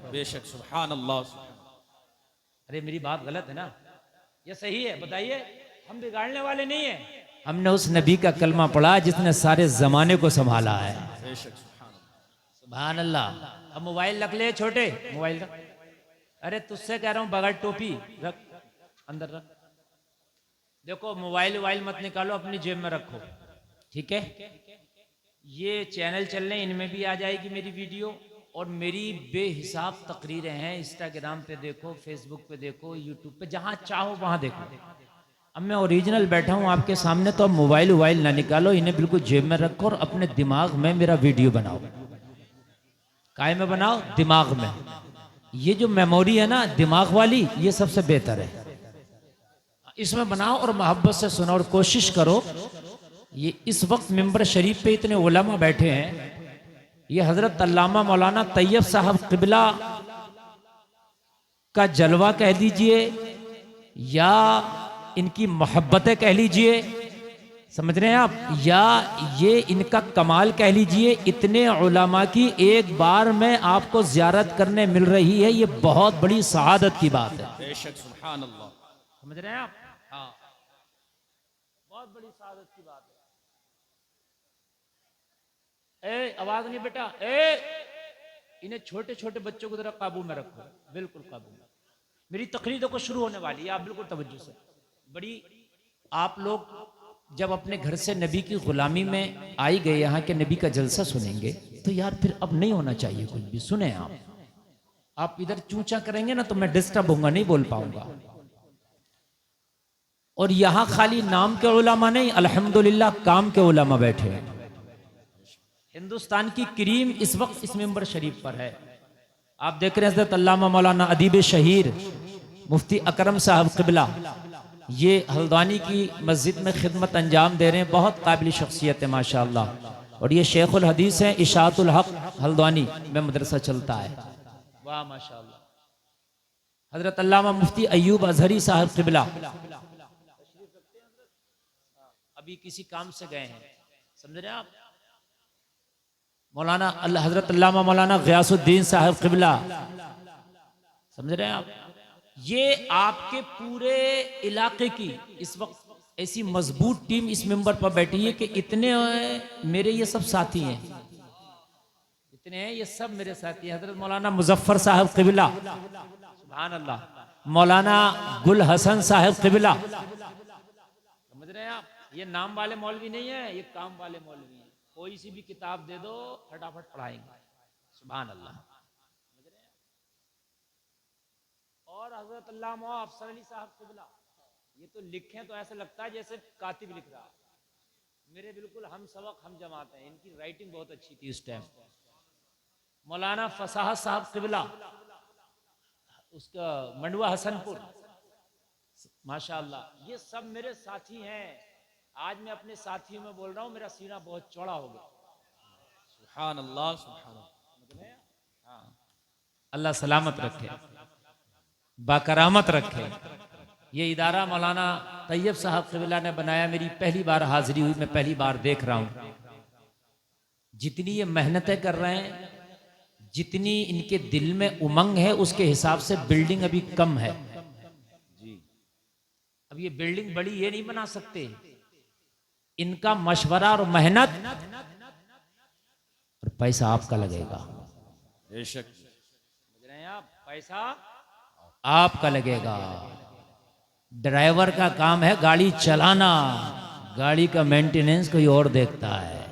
बेशक, सुभान अल्लाह। अरे मेरी बात गलत है ना, ये सही है? बताइए, हम बिगाड़ने वाले नहीं है। हमने उस नबी का कलमा पढ़ा जिसने सारे जमाने को संभाला है। बेशक, सुभान अल्लाह। सुभान अल्लाह। अब मोबाइल रख ले छोटे, मोबाइल रख। अरे तुझसे कह रहा हूं, बगैर टोपी रख, अंदर रख। देखो मोबाइल वोबाइल मत निकालो, अपनी जेब में रखो, ठीक है? ये चैनल चल रहे हैं, इनमें भी आ जाएगी मेरी वीडियो, और मेरी बेहिसाब तकरीरें हैं। इंस्टाग्राम पे देखो, फेसबुक पे देखो, यूट्यूब पे, जहां चाहो वहां देखो। अब मैं ओरिजिनल बैठा हूं आपके सामने, तो अब मोबाइल वोबाइल ना निकालो, इन्हें बिल्कुल जेब में रखो और अपने दिमाग में मेरा वीडियो बनाओ। काय में बनाओ? दिमाग में। ये जो मेमोरी है ना दिमाग वाली, ये सबसे बेहतर है, इसमें बनाओ और मोहब्बत से सुनो। और कोशिश करो, ये इस वक्त मिंबर शरीफ पे इतने उलमा बैठे हैं, ये हजरत अल्लामा मौलाना तैयब साहब क़िबला का जलवा कह दीजिए या इनकी मोहब्बतें कह लीजिए, समझ रहे हैं आप, या ये इनका कमाल कह लीजिए। इतने उलमा की एक बार में आपको ज़ियारत करने मिल रही है, ये बहुत बड़ी सआदत की बात है। बेशक, सुभान अल्लाह। समझ रहे हैं आप? हाँ, बहुत बड़ी सआदत की बात है। ए आवाज नहीं बेटा, इन्हें छोटे छोटे बच्चों को जरा काबू में रखो, बिल्कुल काबू में। मेरी तकरीर को शुरू होने वाली है, आप बिल्कुल तवज्जो से। बड़ी आप लोग जब अपने घर से नबी की गुलामी में आई गए, यहाँ के नबी का जलसा सुनेंगे, तो यार फिर अब नहीं होना चाहिए कुछ भी। सुने आप इधर चूचा करेंगे ना तो मैं डिस्टर्ब होऊंगा, नहीं बोल पाऊंगा। और यहां खाली नाम के उलमा नहीं, अल्हम्दुलिल्लाह काम के उलमा बैठे हैं। हिंदुस्तान की क्रीम इस वक्त इस मिंबर शरीफ पर है। आप देख रहे हैं हज़रत अल्लामा मौलाना अदीब शहीर मुफ्ती अकरम साहब क़िबला, ये हल्द्वानी की मस्जिद में खिदमत अंजाम दे रहे हैं। बहुत काबिल शख्सियत है माशाअल्लाह। और ये शेखुल हदीस हैं, इशाअतुल हक हल्द्वानी में मदरसा चलता है। वाह माशाअल्लाह। हज़रत अल्लामा मुफ्ती अय्यूब अजहरी साहब क़िबला अभी किसी काम से गए हैं, समझ रहे हैं आप? मौलाना हजरत अल्लामा मौलाना ग़ियासुद्दीन साहब क़िबला, समझ रहे हैं आप? ये आपके पूरे इलाके की इस वक्त ऐसी मजबूत टीम इस मिंबर पर बैठी है कि इतने मेरे ये सब साथी हैं, इतने हैं, ये सब मेरे साथी हैं। हजरत मौलाना मुजफ्फर साहब क़िबला, सुभान अल्लाह। मौलाना गुल हसन साहब क़िबला, समझ रहे हैं आप? ये नाम वाले मौलवी नहीं है, ये काम वाले मौलवी हैं। कोई सी भी किताब दे दो फटाफट पढ़ाएंगे, सुभान अल्लाह। और हजरत अल्लामा अफसर अली साहब क़िबला, ये तो लिखे तो ऐसा लगता है जैसे कातिब लिख रहा। मेरे बिल्कुल हम सबक हम जमाते हैं, इनकी राइटिंग बहुत अच्छी थी उस टाइम। मौलाना फसाहत साहब क़िबला, उसका मंडवा हसनपुर, माशाअल्लाह। ये सब मेरे साथी हैं। आज मैं अपने साथियों में बोल रहा हूँ, मेरा सीना बहुत चौड़ा हो गया। सुभान अल्लाह, सुभान अल्लाह। अल्लाह सलामत रखे, बाकरामत रखे। ये इदारा मौलाना तैयब साहब क़िबला ने बनाया। मेरी पहली बार हाजिरी हुई, मैं पहली बार देख रहा हूँ। जितनी ये मेहनतें कर रहे हैं, जितनी इनके दिल में उमंग है, उसके हिसाब से बिल्डिंग अभी कम है जी। अब ये बिल्डिंग बड़ी ये नहीं बना सकते, इनका मशवरा और मेहनत और पैसा आपका लगेगा। बेशक, समझ रहे हैं आप? पैसा आपका लगेगा। ड्राइवर का काम है गाड़ी चलाना, गाड़ी का मेंटेनेंस कोई और देखता है।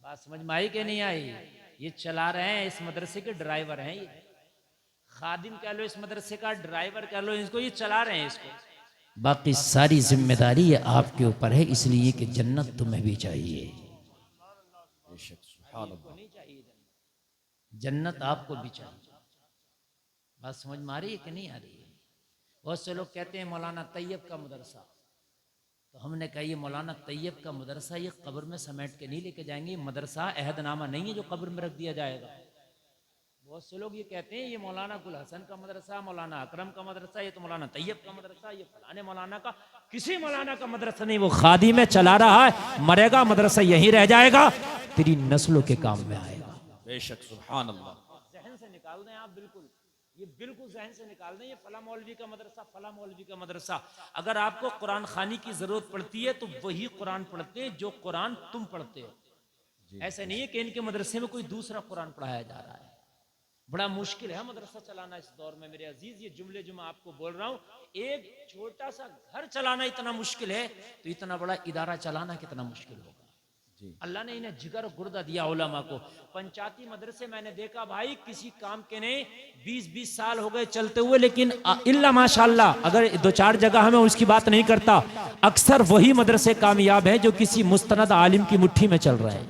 बात समझ में आई कि नहीं आई? ये चला रहे हैं, इस मदरसे के ड्राइवर हैं। ये खादिम कह लो, इस मदरसे का ड्राइवर कह लो, इसको ये चला रहे हैं इसको। बाकी सारी जिम्मेदारी ये आपके ऊपर है, इसलिए कि जन्नत तुम्हें भी चाहिए। बेशक, सुभान अल्लाह। नहीं चाहिए जन्नत आपको भी चाहिए। बात समझ में आ रही है कि नहीं आ रही है? बहुत से लोग कहते हैं मौलाना तैयब का मदरसा, तो हमने कहा ये मौलाना तैयब का मदरसा ये कब्र में समेट के नहीं लेके जाएंगे। ये मदरसा अहदनामा नहीं है जो कब्र में रख दिया जाएगा। बहुत से लोग ये कहते हैं ये मौलाना गुल हसन का मदरसा, मौलाना अकरम का मदरसा, ये तो मौलाना तैयब का मदरसा, ये फलाने मौलाना का। किसी मौलाना का मदरसा नहीं, वो खादी में चला रहा है, मरेगा मदरसा यहीं रह जाएगा, तेरी नस्लों के काम में आएगा। बेशक, सुभान अल्लाह। जहन से निकाल दें आप, बिल्कुल ये बिल्कुल जहन से निकाल दें, ये फला मौलवी का मदरसा, फला मौलवी का मदरसा। अगर आपको कुरान खानी की जरूरत पड़ती है तो वही कुरान पढ़ते हैं जो कुरान तुम पढ़ते हो। ऐसा नहीं है कि इनके मदरसे में कोई दूसरा कुरान पढ़ाया जा रहा है। बड़ा मुश्किल है मदरसा चलाना इस दौर में मेरे अजीज, ये जुमले जो मैं आपको बोल रहा हूँ, एक छोटा सा घर चलाना इतना मुश्किल है तो इतना बड़ा इदारा चलाना कितना मुश्किल होगा। अल्लाह ने इन्हें जिगर गुर्दा दिया उलमा को। पंचायती मदरसे मैंने देखा भाई किसी काम के नहीं, 20-20 साल हो गए चलते हुए, लेकिन इल्ला माशाअल्लाह, अगर 2-4 जगह में उसकी बात नहीं करता, अक्सर वही मदरसे कामयाब हैं जो किसी मुस्तनद आलिम की मुट्ठी में चल रहे हैं,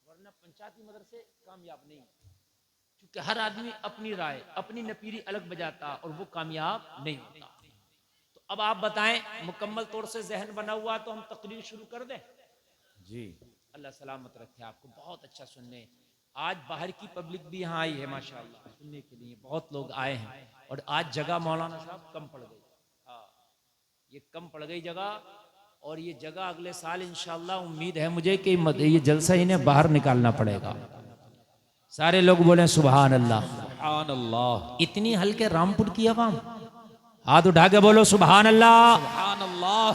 वरना पंचायती मदरसे कामयाब नहीं, क्योंकि हर आदमी अपनी राय, अपनी नपीरी अलग बजाता और वो कामयाब नहीं होता। अब आप बताएं, मुकम्मल तौर से जहन बना हुआ तो हम तकरीर शुरू कर दें? जी, अल्लाह सलामत रखे आपको। बहुत अच्छा सुनने, आज बाहर की पब्लिक भी यहाँ आई है माशाअल्लाह सुनने के लिए, बहुत लोग आए हैं। और आज जगह मौलाना साहब कम पड़ गई, हाँ ये कम पड़ गई जगह, और ये जगह अगले साल इंशाअल्लाह उम्मीद है मुझे कि ये जलसा इन्हें बाहर निकालना पड़ेगा। सारे लोग बोले सुभान अल्लाह। सुभान अल्लाह। इतनी हल्के रामपुर की आवाम, हाथ उठा के बोलो सुभान अल्लाह। सुभान अल्लाह।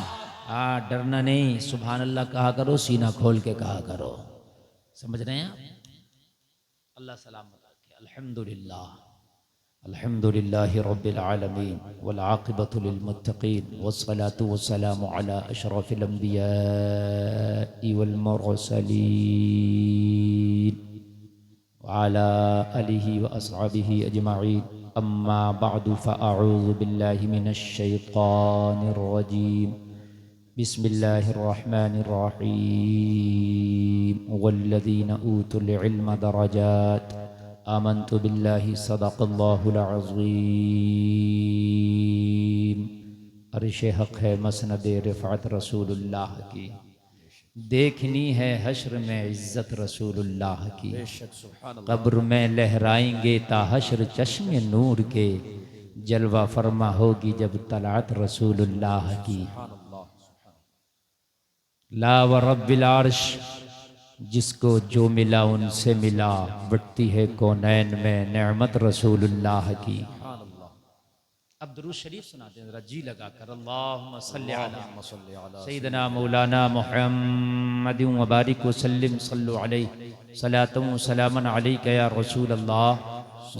हाँ, डरना नहीं, सुभान अल्लाह कहा करो, सीना खोल के कहा करो। समझ रहे हैं आप? अल्लाह सलामत रखे। अल्हम्दुलिल्लाह, अल्हम्दुलिल्लाहि रब्बिल आलमीन वल आक़िबतु लिल मुत्तक़ीन वस्सलातु वस्सलामु अला अशरफिल अंबियाइ वल मुरसलीन व अला आलिहि व अस्हाबिहि अजमईन। अम्मा बअदु फ़अऊज़ु बिल्लाहि मिनश शैतानिर रजीम। बिस्मिल्लाहिर रहमानिर रहीम। वल्लज़ीना ऊतुल इल्म दरजात आमन्तु बिल्लाहि सदक़ल्लाहुल अज़ीम। अर्श-ए हक़ है मसनद रिफ़अत रसूलुल्लाह की, देखनी है हश्र में इज्जत रसूलुल्लाह की। कब्र में लहराएंगे ता हश्र चश्मे नूर के, जलवा फरमा होगी जब तलात रसूलुल्लाह की। ला व रब्बिल अर्श, जिसको जो मिला उनसे मिला, बढ़ती है कौनैन में नेमत रसूलुल्लाह की। अब दुरूद शरीफ सुनाते हैं जरा जी लगा कर। अल्लाहुम्मा सल्लि अला सय्यिदना मौलाना मुहम्मद व बारिक व सल्लिम सल्लु अलैहि सलातु व सलामन अलैका या रसूल अल्लाह।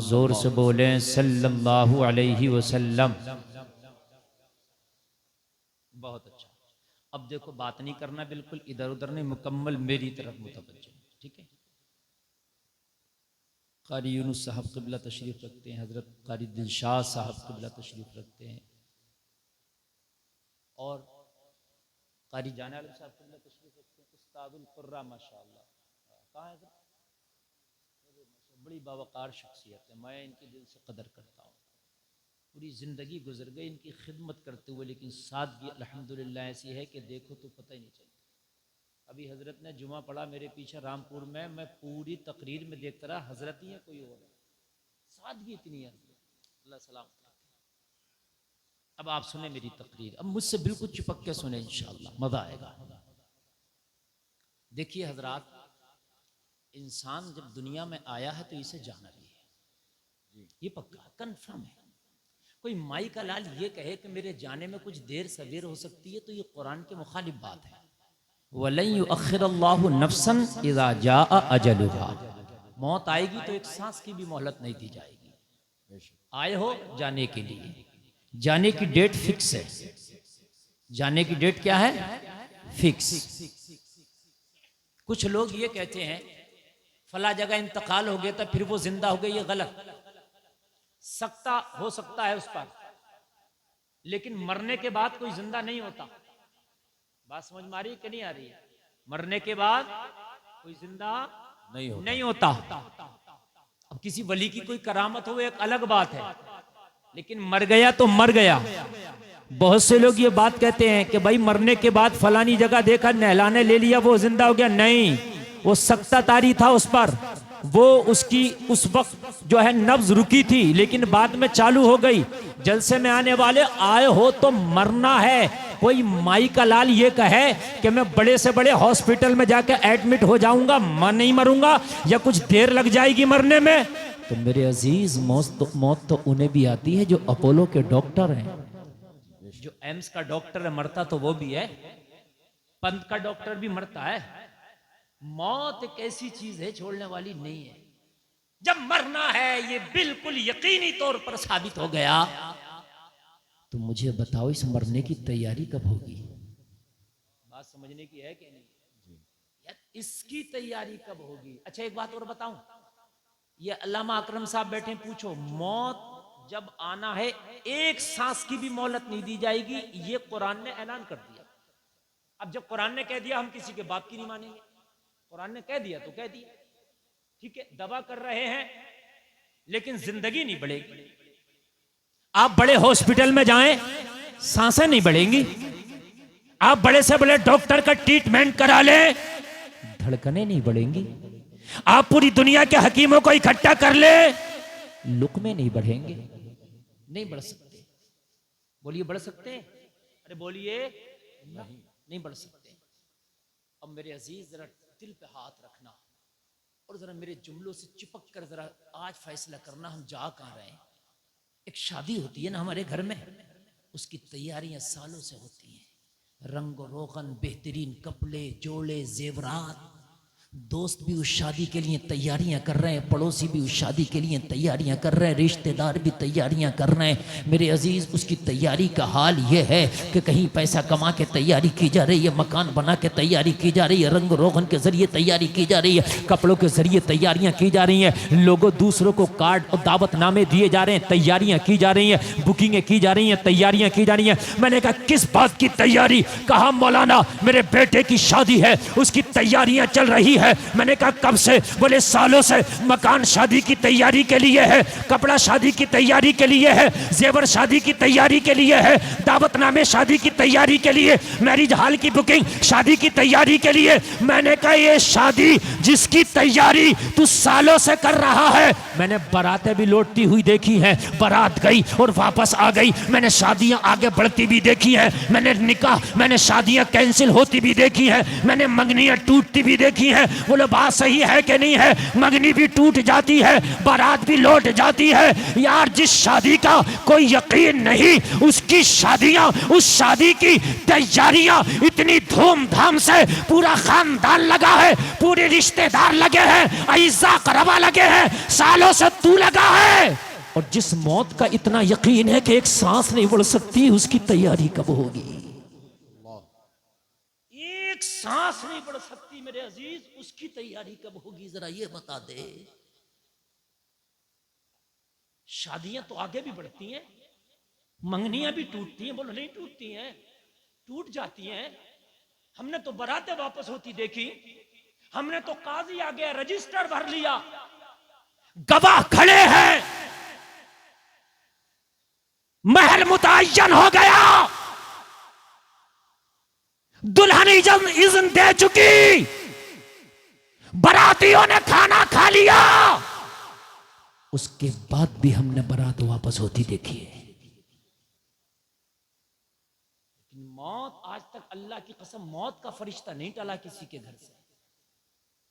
जोर से बोलें सल्लल्लाहु अलैहि वसल्लम। बहुत अच्छा। अब देखो बात नहीं करना, बिल्कुल इधर उधर नहीं, मुकम्मल मेरी तरफ मुतवज्जो, ठीक है? कारी यूनुस साहब क़िबला तशरीफ़ रखते हैं, हज़रत कारी दिलशाद साहब क़िबला तशरीफ़ रखते हैं, और कारी जाने वाले साहब क़िबला तशरीफ़ रखते हैं। उस्तादुल क़ुर्रा माशाअल्लाह, कहाँ है? बड़ी बावकार शख्सियत है, मैं इनकी दिल से कदर करता हूँ। पूरी ज़िंदगी गुजर गई इनकी खिदमत करते हुए, लेकिन सादगी अल्हम्दुलिल्लाह ऐसी है कि देखो तो पता ही नहीं चलता। अभी हजरत ने जुमा पढ़ा मेरे पीछे रामपुर में, मैं पूरी तकरीर में देखता रहा हजरत ही है कोई और है, सादगी इतनी है। अल्लाह सलाम। अब आप सुने मेरी तकरीर, अब मुझसे बिल्कुल चिपक के सुने, इंशाअल्लाह मजा आएगा। देखिए हजरात, इंसान जब दुनिया में आया है तो इसे जाना भी है, ये पक्का कन्फर्म है। कोई माई का लाल ये कहे कि मेरे जाने में कुछ देर सवेर हो सकती है तो ये कुरान के मुखालिफ बात है। वलन युअख्खिरुल्लाहु नफ्सन इज़ा जाअ अजलुहा, मौत आएगी तो एक सांस की भी मोहलत नहीं दी जाएगी। आए हो जाने के लिए, जाने की डेट फिक्स है। जाने की डेट क्या है? फिक्स। कुछ लोग ये कहते हैं फला जगह इंतकाल हो गया था फिर वो जिंदा हो गए, ये गलत। सकता हो सकता है उस पर, लेकिन मरने के बाद कोई जिंदा नहीं होता। बात समझ में आ रही है कि नहीं आ रही है? मरने के बाद कोई जिंदा नहीं होता। अब किसी वली की कोई करामत हो एक अलग बात है, लेकिन मर गया तो मर गया। बहुत से लोग ये बात कहते हैं कि भाई मरने के बाद फलानी जगह देखा, नहलाने ले लिया, वो जिंदा हो गया। नहीं, वो सख्ता तारी था उस पर, वो उसकी उस वक्त जो है नब्ज रुकी थी, लेकिन बाद में चालू हो गई। जलसे में आने वाले आए हो तो मरना है, कोई माई का लाल ये कहे कि मैं बड़े से बड़े हॉस्पिटल में जाकर एडमिट हो जाऊंगा, मैं नहीं मरूंगा या कुछ देर लग जाएगी मरने में, तो मेरे अजीज मौत तो उन्हें भी आती है जो अपोलो के डॉक्टर हैं। जो एम्स का डॉक्टर है मरता तो वो भी है, पंत का डॉक्टर भी मरता है। मौत एक ऐसी चीज है छोड़ने वाली नहीं है। जब मरना है ये बिल्कुल यकीनी तौर पर साबित हो गया, तो मुझे बताओ इस मरने की तैयारी कब होगी? बात समझने की है कि नहीं यार, इसकी तैयारी कब होगी? अच्छा एक बात और बताऊं, ये अल्लामा अकरम साहब बैठे, पूछो मौत जब आना है एक सांस की भी मोहलत नहीं दी जाएगी, ये कुरान ने ऐलान कर दिया। अब जब कुरान ने कह दिया हम किसी के बाप की नहीं मानेंगे, कुरान ने कह दिया तो कह दिया, ठीक है। दवा कर रहे हैं लेकिन जिंदगी नहीं बढ़ेगी। आप बड़े हॉस्पिटल में जाएं, सांसें नहीं बढ़ेंगी। आप बड़े से बड़े डॉक्टर का ट्रीटमेंट करा लें, धड़कनें नहीं बढ़ेंगी। आप पूरी दुनिया के हकीमों को इकट्ठा कर ले, लुकमे नहीं बढ़ेंगे। नहीं बढ़ सकते। बोलिए बढ़ सकते हैं? अरे बोलिए नहीं बढ़ सकते। अब मेरे अजीज जरा दिल पे हाथ रखना और जरा मेरे जुमलों से चिपक कर जरा आज फैसला करना हम जा कहां रहे हैं। एक शादी होती है ना हमारे घर में, उसकी तैयारियां सालों से होती हैं। रंग रोगन, बेहतरीन कपड़े, जोड़े, जेवरात। दोस्त भी उस शादी के लिए तैयारियां कर रहे हैं, पड़ोसी भी उस शादी के लिए तैयारियां कर रहे हैं, रिश्तेदार भी तैयारियां कर रहे हैं। मेरे अजीज उसकी तैयारी का हाल यह है कि कहीं पैसा कमा के तैयारी की जा रही है, मकान बना के तैयारी की जा रही है, रंग रोगन के जरिए तैयारी की जा रही है, कपड़ों के जरिए तैयारियां की जा रही हैं, लोगों दूसरों को कार्ड और दावतनामे दिए जा रहे हैं, तैयारियां की जा रही हैं, बुकिंगें की जा रही हैं, तैयारियां की जा रही हैं। मैंने कहा किस बात की तैयारी? कहा मौलाना मेरे बेटे की शादी है, उसकी तैयारियां चल रही है। मैंने कहा कब से? बोले सालों से। मकान शादी की तैयारी के लिए है, कपड़ा शादी की तैयारी के लिए है, जेवर शादी की तैयारी के लिए है, दावतनामे शादी की तैयारी के लिए, मैरिज हॉल की बुकिंग शादी की तैयारी के लिए। मैंने कहा ये शादी जिसकी तैयारी तू सालों से कर रहा है, मैंने बारातें भी लौटती हुई देखी हैं, बारात गई और वापस आ गई। मैंने शादियां आगे बढ़ती भी देखी हैं, मैंने शादियां कैंसिल होती भी देखी हैं, मैंने मंगनियां टूटती भी देखी हैं। बोले बात सही है कि नहीं है? मंगनी भी टूट जाती है, बारात भी लौट जाती है। यार जिस शादी का कोई यकीन नहीं, उसकी शादियां, उस शादी की तैयारियां इतनी धूमधाम से पूरा खानदान लगा है, पूरे रिश्तेदार लगे हैं, अइज़ा करबा लगे हैं, सालों से तू लगा है। और जिस मौत का इतना यकीन है कि एक सांस नहीं बढ़ सकती, उसकी तैयारी कब होगी? एक सांस नहीं बढ़ सकती मेरे अजीज, उसकी तैयारी कब होगी जरा ये बता दे। शादियां तो आगे भी बढ़ती हैं, मंगनियां भी टूटती हैं। बोलो नहीं टूटती हैं? टूट जाती हैं। हमने तो बारातें वापस होती देखी, हमने तो काजी आ गया, रजिस्टर भर लिया, गवाह खड़े हैं, महल मुतय्यन हो गया, दुल्हन इज़्न दे चुकी, बारातियों ने खाना खा लिया, उसके बाद भी हमने बारात वापस होती देखी है। मौत आज तक, अल्लाह की कसम, मौत का फरिश्ता नहीं टला किसी के घर से।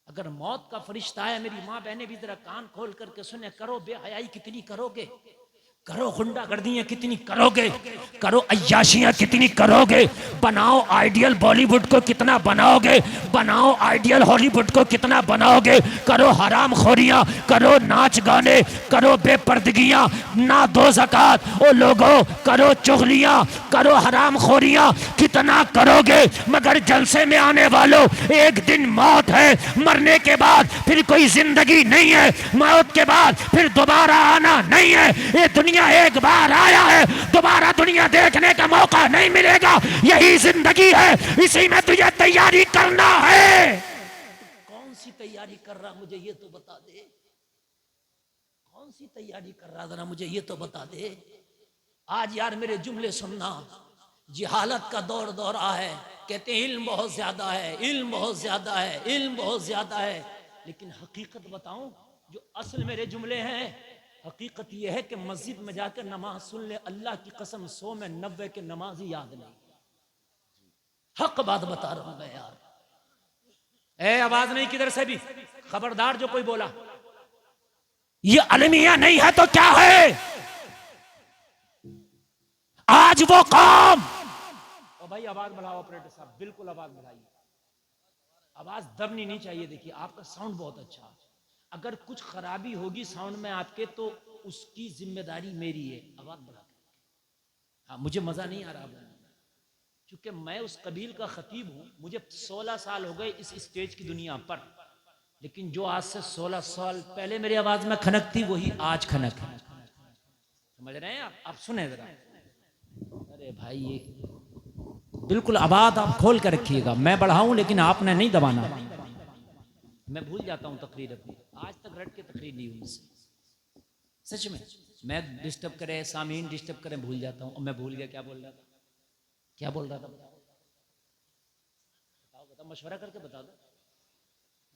अगर मौत का फरिश्ता आया, मेरी माँ बहनें भी जरा कान खोल करके सुने, करो बेहयाई कितनी करोगे, करो गुंडागर्दियां कितनी करोगे, करो अय्याशियां कितनी करोगे, बनाओ आइडियल बॉलीवुड को कितना बनाओगे, बनाओ आइडियल हॉलीवुड को कितना बनाओगे, करो हराम खोरियां, करो नाच गाने, करो बेपर्दगियां, ना दो ज़कात, ओ लोगों करो चुगलियां, करो हराम खोरियां, कितना करोगे। मगर जलसे में आने वालों, एक दिन मौत है, मरने के बाद फिर कोई जिंदगी नहीं है, मौत के बाद फिर दोबारा आना नहीं है। ये दुनिया एक बार आया है, दोबारा दुनिया देखने का मौका नहीं मिलेगा। यही जिंदगी है, इसी में तुझे तैयारी करना है। कौन सी तैयारी कर रहा मुझे ये तो बता दे, कौन सी तैयारी कर रहा जरा मुझे ये तो बता दे। आज यार मेरे जुमले सुनना, जिहालत का दौर दौरा है, कहते हैं इल्म बहुत ज्यादा है, इल्म बहुत ज्यादा है, इल्म बहुत ज्यादा है, लेकिन हकीकत बताऊं जो असल मेरे जुमले हैं, हकीकत यह है कि मस्जिद में जाकर नमाज सुन ले, अल्लाह की कसम 100 में 90 के नमाजी याद नहीं। हक बात बता रहा हूं मैं यार। ए आवाज नहीं किधर से भी, खबरदार जो कोई बोला। ये अलमिया नहीं है तो क्या है? आज वो कौम। ओ भाई आवाज बढ़ाओ ऑपरेटर साहब, बिल्कुल आवाज बढ़ाइए, आवाज दबनी नहीं चाहिए। देखिए आपका साउंड बहुत अच्छा है, अगर कुछ खराबी होगी साउंड में आपके तो उसकी जिम्मेदारी मेरी है। आवाज बढ़ा के, हाँ मुझे मजा नहीं आ रहा बोलने, क्योंकि मैं उस कबील का खतीब हूं। मुझे 16 साल हो गए इस स्टेज की दुनिया पर, लेकिन जो आज से 16 साल पहले मेरी आवाज में खनक थी वही आज खनक है। समझ रहे हैं आप सुने जरा। अरे भाई ये बिल्कुल आवाज आप खोल कर रखिएगा, मैं बढ़ाऊं लेकिन आपने नहीं दबाना। मैं भूल जाता हूं तकरीर अपनी, आज तक रट के तकरीर नहीं हुई मुझसे, सच में। मैं डिस्टर्ब करे, सामीन डिस्टर्ब करें, भूल जाता हूं। और मैं भूल गया क्या बोल रहा था, क्या बोल रहा था, बताओ मशवरा करके बता दो।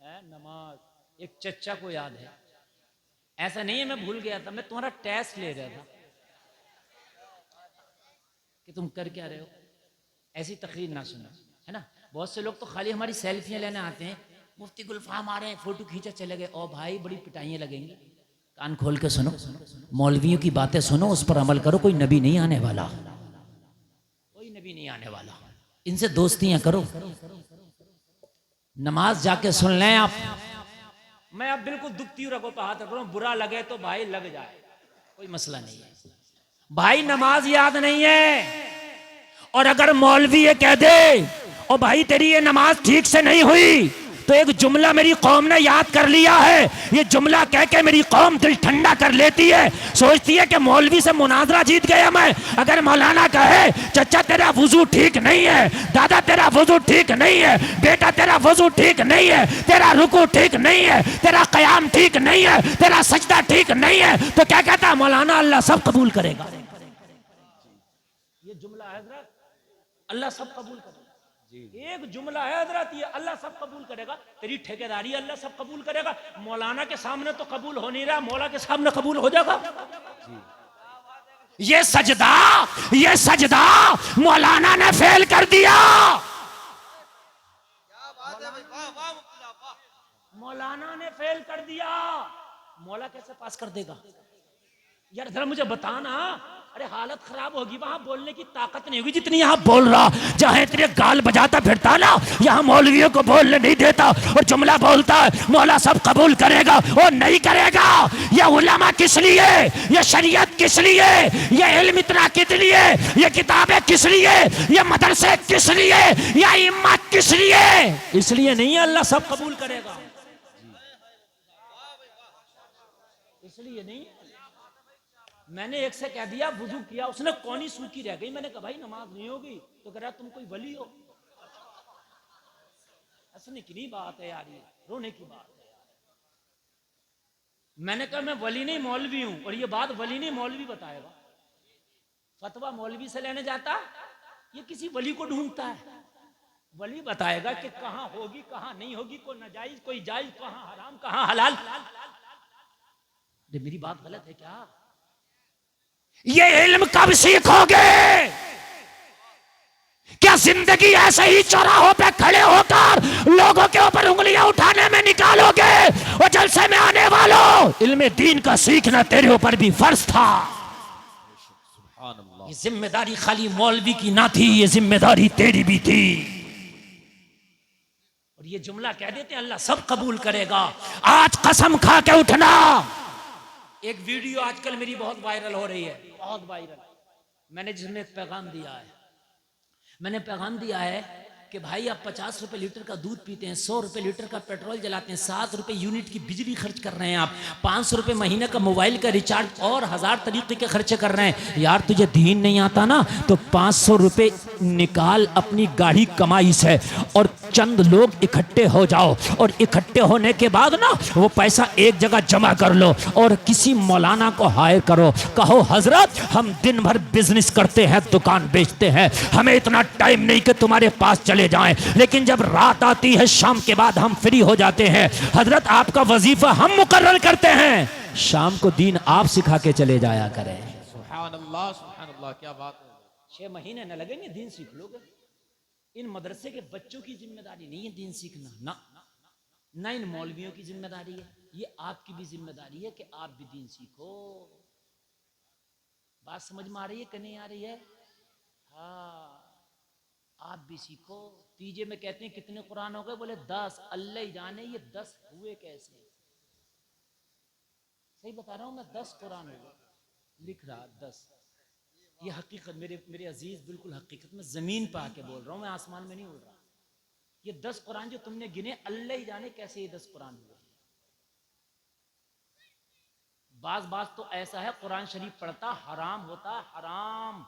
है नमाज, एक चच्चा को याद है, ऐसा नहीं है मैं भूल गया था, मैं तुम्हारा टेस्ट ले रहा था कि तुम कर क्या रहे हो। ऐसी तकरीर ना सुना, है ना। बहुत से लोग तो खाली हमारी सेल्फियां लेने आते हैं, मुफ्ती गुलफाम आ रहे हैं, फोटो खींचा चले गए। ओ भाई बड़ी पिटाइयां लगेंगी, कान खोल के सुनो, मौलवियों की बातें सुनो, उस पर अमल करो। कोई नबी नहीं आने वाला, कोई नबी नहीं आने वाला, इनसे दोस्तियां करो। नमाज जाके सुन लें आप। मैं अब बिल्कुल दुखती रखो पे हाथ रख रहा हूं, बुरा लगे तो भाई लग जाए, कोई मसला नहीं है भाई। नमाज याद नहीं है, और अगर मौलवी ये कह दे ओ भाई तेरी ये नमाज ठीक से नहीं हुई, तो एक जुमला मेरी कौम ने याद कर लिया है। ये जुमला कह के मेरी कौम दिल ठंडा कर लेती है, सोचती है कि मौलवी से मुनाजरा जीत गया मैं। अगर मौलाना कहे चचा तेरा वुजू ठीक नहीं है, दादा तेरा वुजू ठीक नहीं है, बेटा तेरा वुजू ठीक नहीं है, तेरा रुकू ठीक नहीं है, तेरा कयाम ठीक नहीं है, तेरा सजदा ठीक नहीं है, तो क्या कहता है मौलाना? अल्लाह सब कबूल करेगा। ये जुमला है हजरत, अल्लाह सब कबूल करेगा। एक जुमला है हजरत, ये अल्लाह सब कबूल करेगा। तेरी ठेकेदारी अल्लाह सब कबूल करेगा। मौलाना के सामने तो कबूल हो नहीं रहा, मौला के सामने कबूल हो जाएगा। ये सजदा मौलाना ने फेल कर दिया। मौलाना ने फेल कर दिया, मौला कैसे पास कर देगा यार? जरा मुझे बताना। अरे हालत खराब होगी, वहां बोलने की ताकत नहीं होगी जितनी यहाँ बोल रहा। जहां तेरे गाल बजाता फिरता ना, यहाँ मौलवियों को बोलने नहीं देता और जुमला बोलता है मौला सब कबूल करेगा। वो नहीं करेगा। ये उलमा किस लिए, ये शरीयत किस लिए, ये इल्म इतना किस लिए, ये किताबें किस लिए, ये मदरसे किस लिए, ये इम्मा किस लिए? इसलिए नहीं है अल्लाह सब कबूल करेगा, इसलिए नहीं। मैंने एक से कह दिया वुजू किया, उसने कौनी सूखी रह गई। मैंने कहा भाई नमाज नहीं होगी, तो कह रहा तुम कोई वली हो। हंसने की नहीं बात है यार, ये रोने की बात है यार। मैंने कहा मैं वली नहीं मौलवी हूं, और ये बात वली नहीं मौलवी बताएगा। फतवा मौलवी से लेने जाता, ये किसी वली को ढूंढता है। वली बताएगा कि कहां होगी कहां नहीं होगी, कोई नाजायज कोई जायज, कहां हराम कहां हलाल। मेरी बात गलत है क्या? ये इल्म कब सीखोगे? क्या जिंदगी ऐसे ही चौराहों पे खड़े होकर लोगों के ऊपर उंगलियां उठाने में निकालोगे? और जलसे में आने वालों, इल्म दीन का सीखना तेरे ऊपर भी फर्ज था। ये जिम्मेदारी खाली मौलवी की ना थी, ये जिम्मेदारी तेरी भी थी। और ये जुमला कह देते हैं अल्लाह सब कबूल करेगा। आज कसम खा के उठना। एक वीडियो आजकल मेरी बहुत वायरल हो रही है, बहुत वायरल। मैंने जिसमें पैगाम दिया है, मैंने पैगाम दिया है कि भाई आप 50 रुपए लीटर का दूध पीते हैं, 100 रुपए लीटर का पेट्रोल जलाते हैं, 7 रुपए यूनिट की बिजली खर्च कर रहे हैं आप, 500 रुपए महीने का मोबाइल का रिचार्ज और 1000 तरीके के खर्चे कर रहे हैं। यार तुझे दीन नहीं आता ना, तो 500 रुपए निकाल अपनी गाढ़ी कमाई से और चंद लोग इकट्ठे हो जाओ, और इकट्ठे होने के बाद ना वो पैसा एक जगह जमा कर लो और किसी मौलाना को हायर करो। कहो हजरत हम दिन भर बिजनेस करते हैं, दुकान बेचते हैं, हमें इतना टाइम नहीं कि तुम्हारे पास चले जाएं, लेकिन जब रात आती है शाम के बाद हम फ्री हो जाते हैं। हजरत आपका वजीफा हम मुकर्रर करते हैं, शाम को दीन आप सिखा के चले जाया करें। सुभान अल्लाह, क्या बात है। 6 महीने न लगेंगे, दीन सीख लोगे। इन मदरसे के बच्चों की जिम्मेदारी नहीं है दीन सीखना, ना इन मौलवियों की जिम्मेदारी है, ये आपकी भी जिम्मेदारी है कि आप भी दीन सीखो। बात समझ में आ रही है कि नहीं आ रही है? हाँ, आप भी सीखो। तीजे में कहते हैं कितने कुरान हो गए? बोले 10। अल्लाह ही जाने ये 10 हुए कैसे। सही बता रहा हूं मैं, 10 कुरान हो गए। लिख रहा 10। ये हकीकत मेरे अजीज, बिल्कुल हकीकत में जमीन पे आके बोल रहा हूं मैं, आसमान में नहीं बोल रहा। ये 10 कुरान जो तुमने गिने, अल्लाह ही जाने कैसे ये 10 कुरान हुए। बाज तो ऐसा है कुरान शरीफ पढ़ता हराम होता, हराम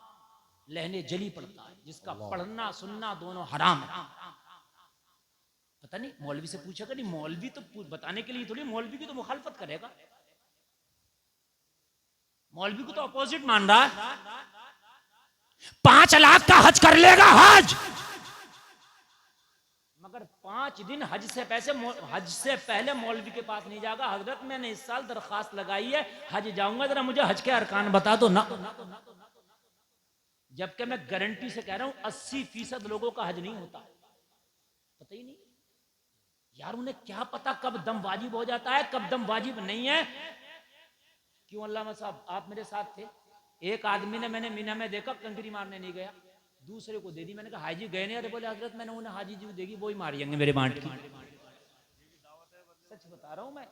लहने जली पड़ता है, जिसका पढ़ना सुनना दोनों हराम है। पता नहीं, मौलवी से पूछेगा नहीं, मौलवी तो बताने के लिए थोड़ी, मौलवी की तो मुखालफत करेगा, मौलवी को तो अपोजिट मान रहा है। 5 लाख का हज कर लेगा हज, मगर 5 दिन हज से पहले मौलवी के पास नहीं जाएगा। हजरत मैंने इस साल दरखास्त लगाई है, हज जाऊंगा, जरा मुझे हज के अरकान बता दो ना। जबकि मैं गारंटी से कह रहा हूं 80% लोगों का हज नहीं होता, पता ही नहीं यार। उन्हें क्या पता कब दम वाजिब हो जाता है, कब दम वाजिब नहीं है। क्यों अल्लामा साहब, आप मेरे साथ थे। एक आदमी ने मैंने मीना में देखा, कंकरी मारने नहीं गया, दूसरे को दे दी। मैंने कहा हाजी गए नहीं? अरे बोले हजरत मैंने उन्हें हाजी जी देगी, वो ही मारिएंगे मेरे बांट की। सच बता रहा हूं मैं।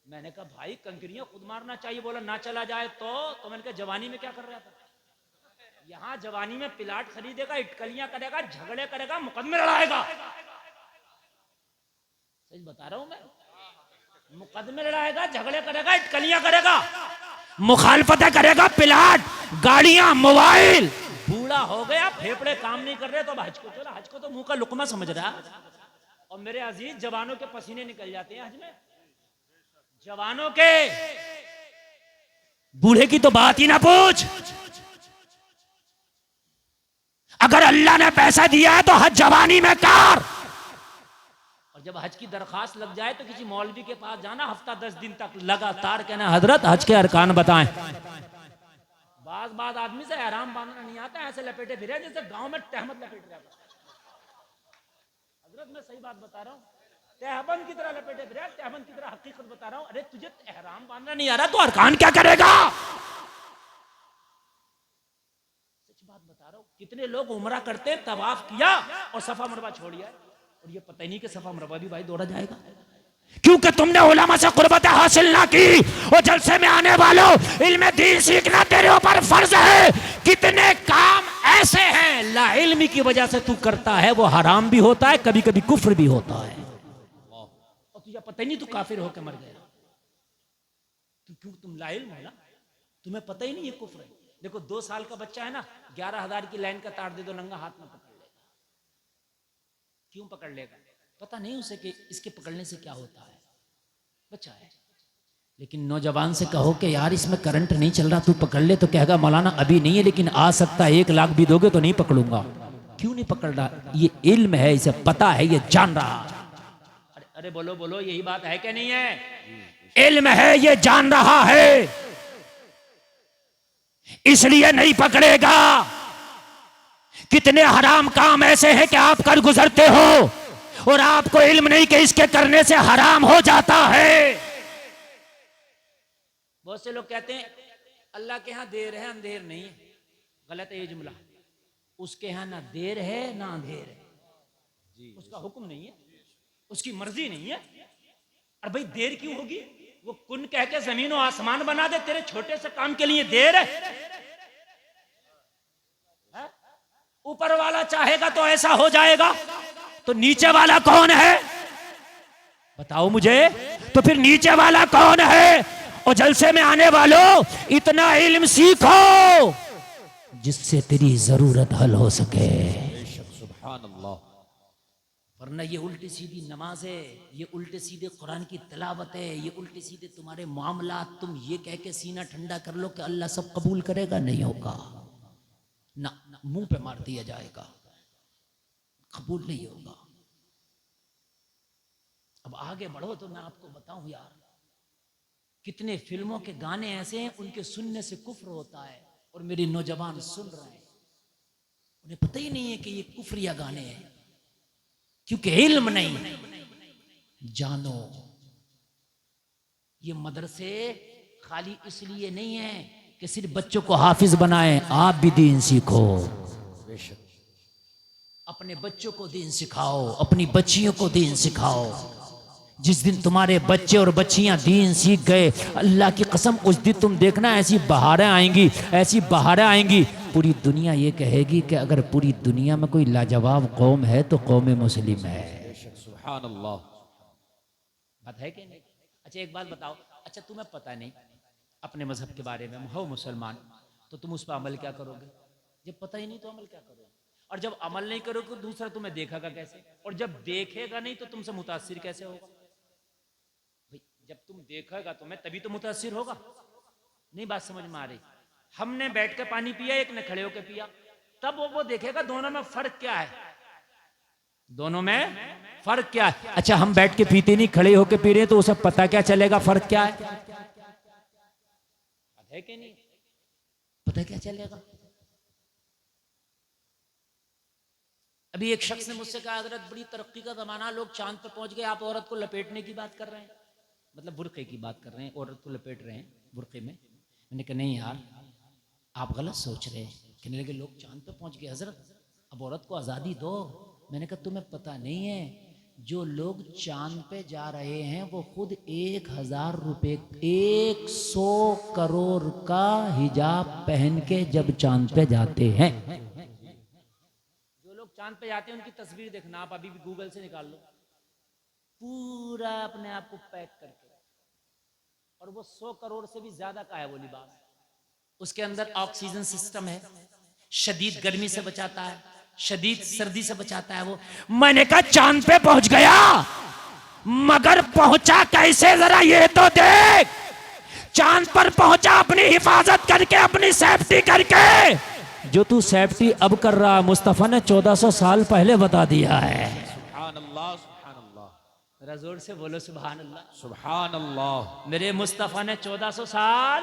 मैंने कहा भाई कंकरियां खुद मारना चाहिए। बोला ना चला जाए तो मैंने कहा जवानी में क्या कर रहा था? यहाँ जवानी में प्लाट खरीदेगा, इटकलियां करेगा, झगड़े करेगा, मुकदमे लड़ाएगा। सच बता रहा हूं मैं, मुकदमे लड़ाएगा, झगड़े करेगा, इटकलियां करेगा, मुखालफतें करेगा, प्लाट, गाड़ियां, मोबाइल। बूढ़ा हो गया, फेफड़े काम नहीं कर रहे तो अब हज को चला। हज को तो मुंह का लुकमा समझ रहा। और मेरे अजीज, जवानों के पसीने निकल जाते हैं हज में, जवानों के। बूढ़े की तो बात ही ना पूछ। अगर अल्लाह ने पैसा दिया है तो हज जवानी में कर। और जब हज की दरखास्त लग जाए तो किसी मौलवी के पास जाना, हफ्ता 10 दिन तक लगातार कहना हजरत हज के अरकान बताएं। बाज आदमी से एहराम बांधना नहीं आता, ऐसे लपेटे फिरे जैसे गांव में तहमत लपेट रहा है। हजरत मैं सही बात बता रहा हूँ, तहबंद की तरह लपेटे फिरे, तहबंद की तरह हकीकत बता रहा हूँ। अरे तुझे एहराम बांधना नहीं आ रहा तो अरकान क्या करेगा? सच बात बता रहा हूँ। कितने लोग उमरा करते हैं, तवाफ किया और सफा मरवा छोड़िया, और ये पता ही नहीं कि सफा मरवा भी भाई दौड़ा जाएगा, क्योंकि तुमने उलमा से कुर्बत हासिल ना की। और जलसे में आने वालों, इल्म दीन सीखना तेरे ऊपर फर्ज है। कितने काम ऐसे हैं ला इल्मी की वजह से तू करता है, वो हराम भी होता है, कभी कभी कुफ्र भी होता है, और तुझे पता ही नहीं तू काफिर होकर मर गया। क्यों? तुम ला इल्म हो ना, तुम्हें पता ही नहीं ये कुफ्र है। देखो 2 साल का बच्चा है ना, 11,000 की लाइन का तार दे दो, नंगा हाथ में पकड़ लेगा। क्यों पकड़ लेगा? पता नहीं उसे कि इसके पकड़ने से क्या होता है, बच्चा है। लेकिन नौजवान से कहो कि यार इसमें करंट नहीं चल रहा, तू पकड़ ले, तो कहेगा मौलाना अभी नहीं है, लेकिन आ सकता है, 1 लाख भी दोगे तो नहीं पकड़ूंगा। क्यों नहीं पकड़ रहा? ये इल्म है, इसे पता है, ये जान रहा। अरे बोलो बोलो, यही बात है क्या नहीं है? इल्म है, ये जान रहा है, इसलिए नहीं पकड़ेगा। कितने हराम काम ऐसे हैं कि आप कर गुजरते हो और आपको इल्म नहीं कि इसके करने से हराम हो जाता है। बहुत से लोग कहते हैं अल्लाह के यहां देर है अंधेर नहीं है। गलत है ये जुमला। उसके यहां ना देर है ना अंधेर है, उसका हुक्म नहीं है, उसकी मर्जी नहीं है। और भाई देर क्यों होगी? वो कुन कह के जमीन और आसमान बना दे, तेरे छोटे से काम के लिए देर है? ऊपर वाला चाहेगा तो ऐसा हो जाएगा, तो नीचे वाला कौन है बताओ मुझे? तो फिर नीचे वाला कौन है? और जलसे में आने वालों, इतना इल्म सीखो जिससे तेरी जरूरत हल हो सके। सुभान अल्लाह। वरना ये उल्टी सीधी नमाज है, ये उल्टे सीधे कुरान की तिलावत है, ये उल्टे सीधे तुम्हारे मामला। तुम ये कह के सीना ठंडा कर लो कि अल्लाह सब कबूल करेगा, नहीं होगा ना, मुंह पे मार दिया जाएगा, कबूल नहीं होगा। अब आगे बढ़ो तो मैं आपको बताऊं यार, कितने फिल्मों के गाने ऐसे हैं उनके सुनने से कुफ्र होता है, और मेरे नौजवान सुन रहे हैं। उन्हें पता ही नहीं है कि ये कुफरिया गाने हैं, क्योंकि इल्म नहीं। जानो ये मदरसे खाली इसलिए नहीं है कि सिर्फ बच्चों को हाफिज बनाएं, आप भी दीन सीखो। बेशक। अपने बच्चों को दीन सिखाओ, अपनी बच्चियों को दीन सिखाओ। जिस दिन तुम्हारे बच्चे और बच्चियां दीन सीख गए, अल्लाह की कसम उस दिन तुम देखना ऐसी बहारें आएंगी, ऐसी बहारें आएंगी, पूरी दुनिया ये कहेगी कि अगर पूरी दुनिया में कोई लाजवाब कौम है तो कौम मुस्लिम है। बेशक। सुभान अल्लाह। बात है कि नहीं? अच्छा एक बात बताओ, अच्छा तुम्हें पता नहीं अपने मजहब के बारे में, हो मुसलमान, तो तुम उस पर अमल क्या करोगे? जब पता ही नहीं तो अमल क्या करोगे? और जब अमल नहीं करोगे तो दूसरा तुम्हें देखेगा कैसे? और जब देखेगा नहीं तो तुमसे मुतासिर कैसे होगा? भाई जब तुम देखेगा तुम्हें तभी तो मुतासिर होगा। नहीं बात समझ में आ रही? हमने बैठ कर पानी पिया, एक ने खड़े होकर पिया, तब वो देखेगा दोनों में फर्क क्या है, दोनों में फर्क क्या है। अच्छा हम बैठ के पीते नहीं, खड़े होकर पी रहे हैं, तो उसे पता क्या चलेगा फर्क क्या है? है कि नहीं? पता क्या चलेगा? अभी एक शख्स ने मुझसे कहा, हजरत बड़ी तरक्की का जमाना, लोग चांद पे पहुंच गए, आप औरत को लपेटने की बात कर रहे हैं, मतलब बुर्के की बात कर रहे हैं, औरत को लपेट रहे हैं बुर्के में। मैंने कहा नहीं यार, आप गलत सोच रहे हैं। कहने लगे लोग चांद पे पहुंच गए हजरत, अब औरत को आज़ादी दो। मैंने कहा तुम्हें पता नहीं है, जो लोग चांद पे जा रहे हैं वो खुद 1000 रुपए, 100 करोड़ का हिजाब पहन के जब चांद पे जाते हैं। जो लोग चांद पे जाते हैं उनकी तस्वीर देखना आप, अभी भी गूगल से निकाल लो, पूरा अपने आप को पैक करके, और वो 100 करोड़ से भी ज्यादा का है वो लिबास। उसके अंदर ऑक्सीजन सिस्टम है, शदीद गर्मी से बचाता है, शदीद सर्दी से बचाता है वो। मैंने कहा चांद पे पहुंच गया, मगर पहुंचा कैसे जरा ये तो देख। चांद पर पहुंचा अपनी हिफाजत करके, अपनी सेफ्टी करके। जो तू सेफ्टी अब कर रहा, मुस्तफा ने 1400 साल पहले बता दिया है। सुभान अल्लाह। सुभान अल्लाह। जरा जोर से बोलो सुभान अल्लाह। सुभान अल्लाह। मेरे मुस्तफा ने 1400 साल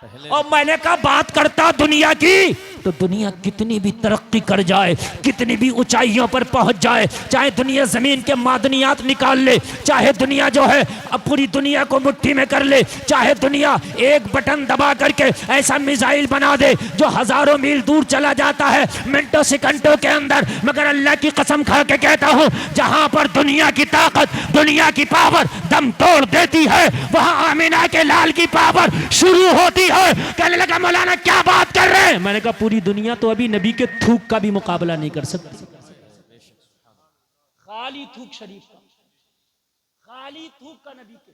पहले। और मैंने कहा बात करता दुनिया की, तो दुनिया कितनी भी तरक्की कर जाए, कितनी भी ऊंचाइयों पर पहुंच जाए, चाहे दुनिया जमीन के मादनियात निकाल ले, चाहे दुनिया जो है अब पूरी दुनिया को मुट्ठी में कर ले, चाहे दुनिया एक बटन दबा करके ऐसा मिसाइल बना दे जो हजारों मील दूर चला जाता है मिनटों सेकंडों के अंदर, मगर अल्लाह की कसम खा के कहता हूं, जहां पर दुनिया की ताकत, दुनिया की पावर दम तोड़ देती है, वहां आमीना के लाल की पावर शुरू होती है। कहने लगा मौलाना क्या बात कर रहे हैं? मैंने कहा पूरी दुनिया तो अभी नबी के थूक का भी मुकाबला नहीं कर सकती। खाली थूक शरीफ का, खाली थूक का नबी के।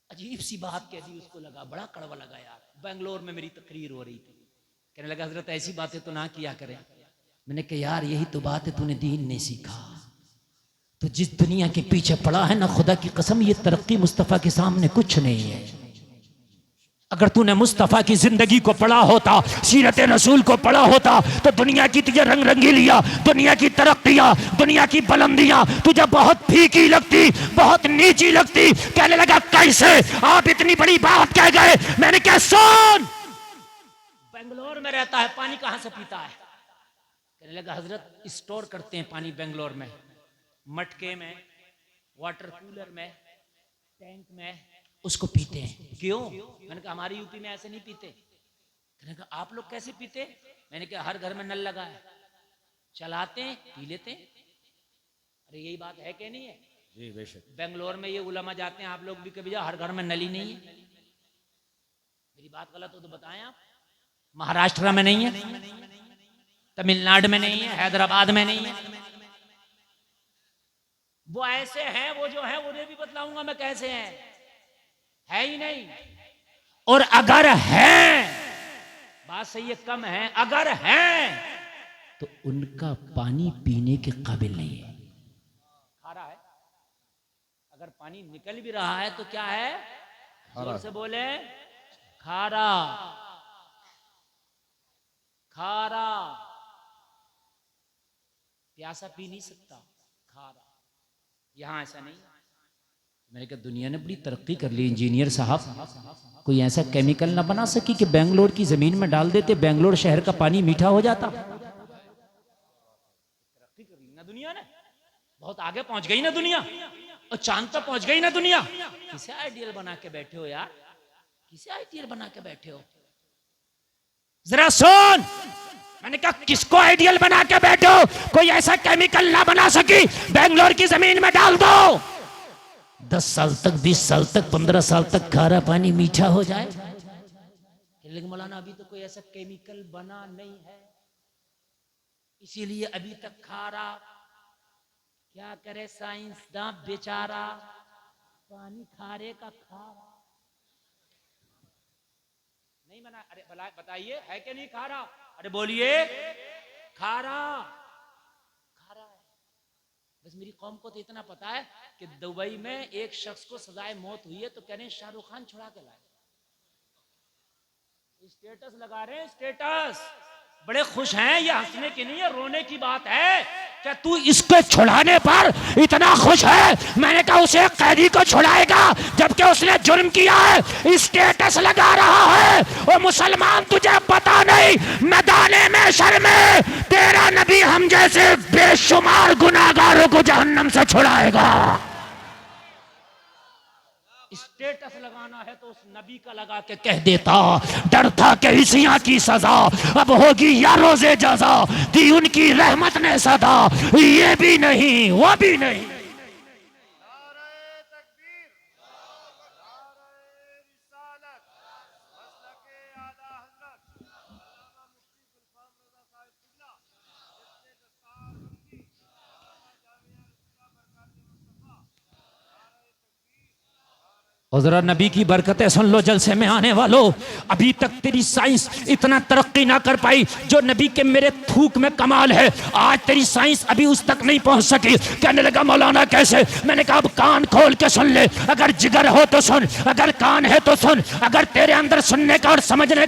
अजीब सी बात कह दी, उसको लगा बड़ा कड़वा लगा यार। बेंगलोर में मेरी तकरीर हो रही थी, कहने लगा हजरत ऐसी बातें तो ना किया करें। मैंने कहा यार यही तो बात है, तूने दीन नहीं सीखा। तो जिस दुनिया के पीछे पड़ा है ना, खुदा की कसम ये तरक्की मुस्तफा के सामने कुछ नहीं है। अगर तूने मुस्तफा की जिंदगी को पढ़ा होता, सीरत रसूल को पढ़ा होता, तो दुनिया की तुझे रंग रंगीलियां, दुनिया की तरक्कियां, दुनिया की बुलंदियां तुझे बहुत फीकी लगती, बहुत नीची लगती। कहने लगा कैसे आप इतनी बड़ी बात कह गए? मैंने क्या सुन, बेंगलोर में रहता है, पानी कहां से पीता है? कहने लगा हजरत स्टोर करते हैं पानी बेंगलोर में, मटके में, वाटर कूलर में, टैंक में, उसको पीते हैं। क्यों? मैंने कहा हमारी यूपी में ऐसे नहीं पीते। मैंने कहा आप लोग कैसे पीते? मैंने कहा हर घर में नल लगा है, चलाते हैं पी लेते हैं। अरे यही बात है कि नहीं है? जी बेशक। बेंगलोर में ये उलमा जाते हैं, आप लोग भी कभी जाओ, हर घर में नल ही नहीं है। मेरी बात गलत हो तो बताएं आप। महाराष्ट्र में नहीं है, तमिलनाडु में नहीं है, हैदराबाद में नहीं है। वो ऐसे हैं, वो जो है उन्हें भी बतलाऊंगा मैं कैसे हैं, है ही नहीं। और अगर है, बात सही है, कम है, अगर है तो उनका पानी पीने के काबिल नहीं है, खारा है। अगर पानी निकल भी रहा है तो क्या है? जोर से बोले, खारा, खारा। प्यासा पी नहीं सकता, खारा। यहां ऐसा नहीं। मैंने कहा दुनिया ने बड़ी तरक्की कर ली, इंजीनियर साहब कोई ऐसा केमिकल ना बना सकी कि बेंगलोर की जमीन में डाल देते, बेंगलोर शहर का पानी मीठा हो जाता। बहुत आगे पहुंच गई ना दुनिया, और चांद पर पहुंच गई ना दुनिया। किसे आइडियल बना के बैठे हो यार, किसे आइडियल बना के बैठे हो? जरा सुन, मैंने कहा किसको आइडियल बना के बैठो? कोई ऐसा केमिकल ना बना सकी बेंगलोर की जमीन में डाल दो, 10 साल तक, 20 साल तक, 15 साल तक खारा पानी मीठा हो जाए। लेकिन मौलाना अभी तो कोई ऐसा केमिकल बना नहीं है, इसीलिए अभी तक खारा। क्या करे साइंसदान बेचारा, पानी खारे का खारा नहीं बना। अरे बताइए है कि नहीं खारा? अरे बोलिए, खारा खारा है। बस मेरी कौम को तो इतना पता है कि दुबई में एक शख्स को सजाए मौत हुई है तो कह रहे हैं शाहरुख खान छुड़ा के लाए, स्टेटस लगा रहे हैं, स्टेटस। बड़े खुश हैं, ये हंसने की नहीं है, रोने की बात है। क्या तू इसके छुड़ाने पर इतना खुश है? मैंने कहा उसे कैदी को छुड़ाएगा जबकि उसने जुर्म किया है, स्टेटस लगा रहा है। ओ मुसलमान, तुझे पता नहीं मैदाने में शर्मे तेरा नबी हम जैसे बेशुमार गुनाहगारों को जहन्नम से छुड़ाएगा। स्टेटस लगाना है तो उस नबी का लगा के कह देता, डर था कि इसियां की सजा अब होगी या रोजे जजा, दी उनकी रहमत ने सदा, ये भी नहीं वो भी नहीं। और जरा नबी की बरकतें सुन लो जलसे में आने वालों। अभी तक तेरी साइंस इतना तरक्की ना कर पाई जो नबी के मेरे थूक में कमाल है। आज तेरी साइंस अभी उस तक नहीं पहुंच सकी। कहने लगा मौलाना कैसे? मैंने कहा अब कान खोल के सुन ले, अगर जिगर हो तो सुन, अगर कान है तो सुन, अगर तेरे अंदर सुनने का और समझने